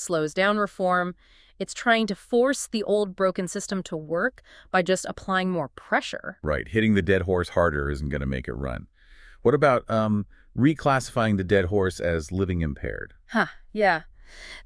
slows down reform. It's trying to force the old broken system to work by just applying more pressure. Right. Hitting the dead horse harder isn't going to make it run. What about reclassifying the dead horse as living impaired? Yeah.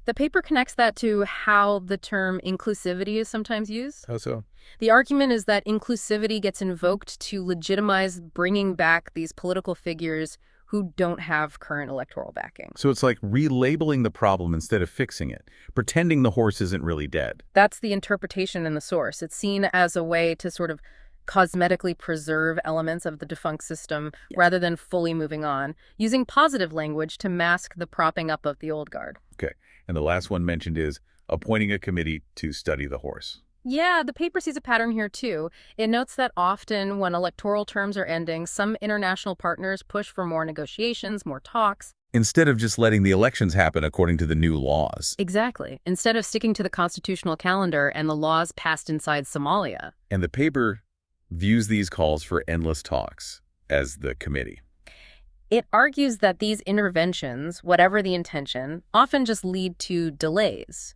The paper connects that to how the term inclusivity is sometimes used. How so? The argument is that inclusivity gets invoked to legitimize bringing back these political figures who don't have current electoral backing. So it's like relabeling the problem instead of fixing it, pretending the horse isn't really dead. That's the interpretation in the source. It's seen as a way to sort of cosmetically preserve elements of the defunct system rather than fully moving on, using positive language to mask the propping up of the old guard. Okay. And the last one mentioned is appointing a committee to study the horse. Yeah, the paper sees a pattern here too. It notes that often when electoral terms are ending, some international partners push for more negotiations, more talks. Instead of just letting the elections happen according to the new laws. Exactly. Instead of sticking to the constitutional calendar and the laws passed inside Somalia. And the paper views these calls for endless talks as the committee. It argues that these interventions, whatever the intention, often just lead to delays.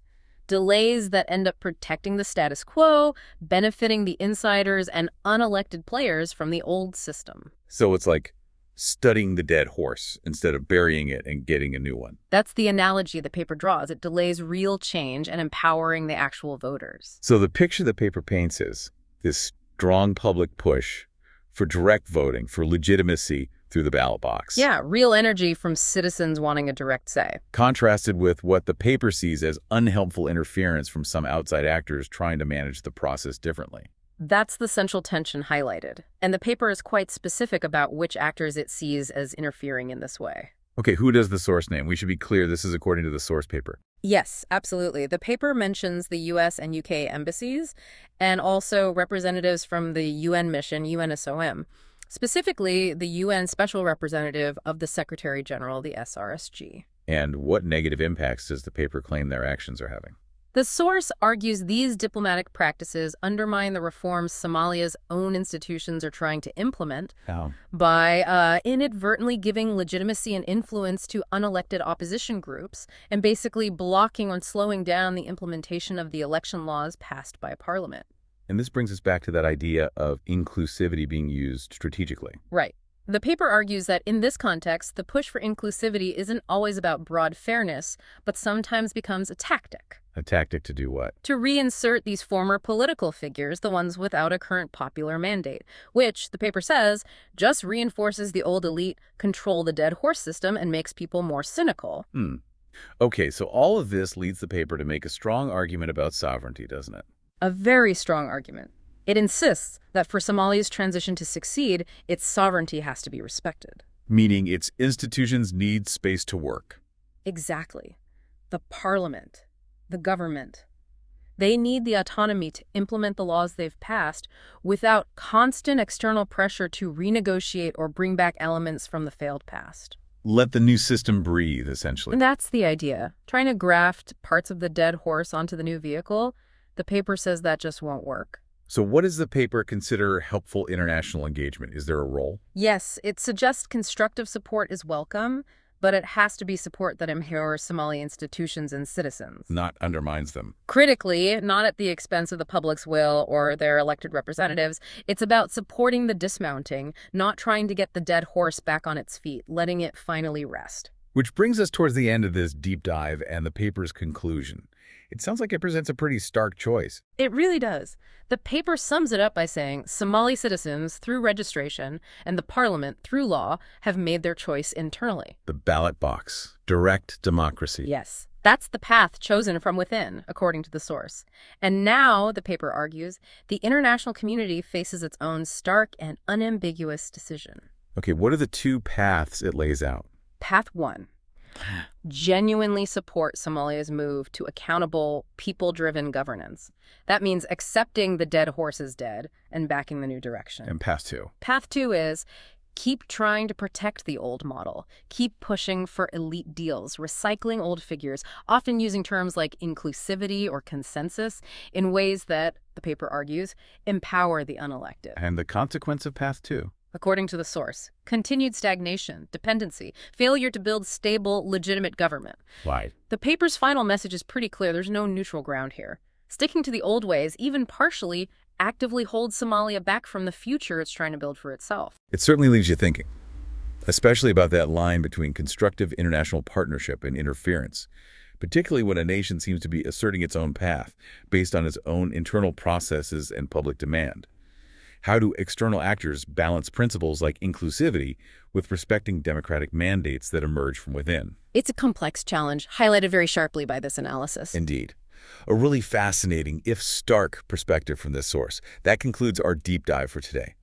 Delays that end up protecting the status quo, benefiting the insiders and unelected players from the old system. So it's like studying the dead horse instead of burying it and getting a new one. That's the analogy the paper draws. It delays real change and empowering the actual voters. So the picture the paper paints is this strong public push for direct voting, for legitimacy through the ballot box. Yeah, real energy from citizens wanting a direct say. Contrasted with what the paper sees as unhelpful interference from some outside actors trying to manage the process differently. That's the central tension highlighted. And the paper is quite specific about which actors it sees as interfering in this way. Okay, who does the source name? We should be clear, this is according to the source paper. Yes, absolutely. The paper mentions the US and UK embassies and also representatives from the UN mission, UNSOM. Specifically, the UN Special Representative of the Secretary General, the SRSG. And what negative impacts does the paper claim their actions are having? The source argues these diplomatic practices undermine the reforms Somalia's own institutions are trying to implement by inadvertently giving legitimacy and influence to unelected opposition groups and basically blocking or slowing down the implementation of the election laws passed by Parliament. And this brings us back to that idea of inclusivity being used strategically. Right. The paper argues that in this context, the push for inclusivity isn't always about broad fairness, but sometimes becomes a tactic. A tactic to do what? To reinsert these former political figures, the ones without a current popular mandate, which, the paper says, just reinforces the old elite, control the dead horse system, and makes people more cynical. Okay, so all of this leads the paper to make a strong argument about sovereignty, doesn't it? A very strong argument. It insists that for Somalia's transition to succeed, its sovereignty has to be respected. Meaning its institutions need space to work. Exactly. The parliament, the government. They need the autonomy to implement the laws they've passed without constant external pressure to renegotiate or bring back elements from the failed past. Let the new system breathe, essentially. And that's the idea. Trying to graft parts of the dead horse onto the new vehicle, the paper says that just won't work. So what does the paper consider helpful international engagement? Is there a role? Yes, it suggests constructive support is welcome, but it has to be support that empowers Somali institutions and citizens. Not undermines them. Critically, not at the expense of the public's will or their elected representatives. It's about supporting the dismounting, not trying to get the dead horse back on its feet, letting it finally rest. Which brings us towards the end of this deep dive and the paper's conclusion. It sounds like it presents a pretty stark choice. It really does. The paper sums it up by saying Somali citizens, through registration, and the parliament, through law, have made their choice internally. The ballot box. Direct democracy. Yes. That's the path chosen from within, according to the source. And now, the paper argues, the international community faces its own stark and unambiguous decision. Okay, what are the two paths it lays out? Path 1. Genuinely support Somalia's move to accountable, people-driven governance. That means accepting the dead horse is dead and backing the new direction. And path 2? Path 2 is keep trying to protect the old model. Keep pushing for elite deals, recycling old figures, often using terms like inclusivity or consensus in ways that, the paper argues, empower the unelected. And the consequence of path 2? according to the source. Continued stagnation, dependency, failure to build stable, legitimate government. Right. The paper's final message is pretty clear. There's no neutral ground here. Sticking to the old ways, even partially, actively holds Somalia back from the future it's trying to build for itself. It certainly leaves you thinking, especially about that line between constructive international partnership and interference, particularly when a nation seems to be asserting its own path based on its own internal processes and public demand. How do external actors balance principles like inclusivity with respecting democratic mandates that emerge from within? It's a complex challenge, highlighted very sharply by this analysis. Indeed. A really fascinating, if stark, perspective from this source. That concludes our deep dive for today.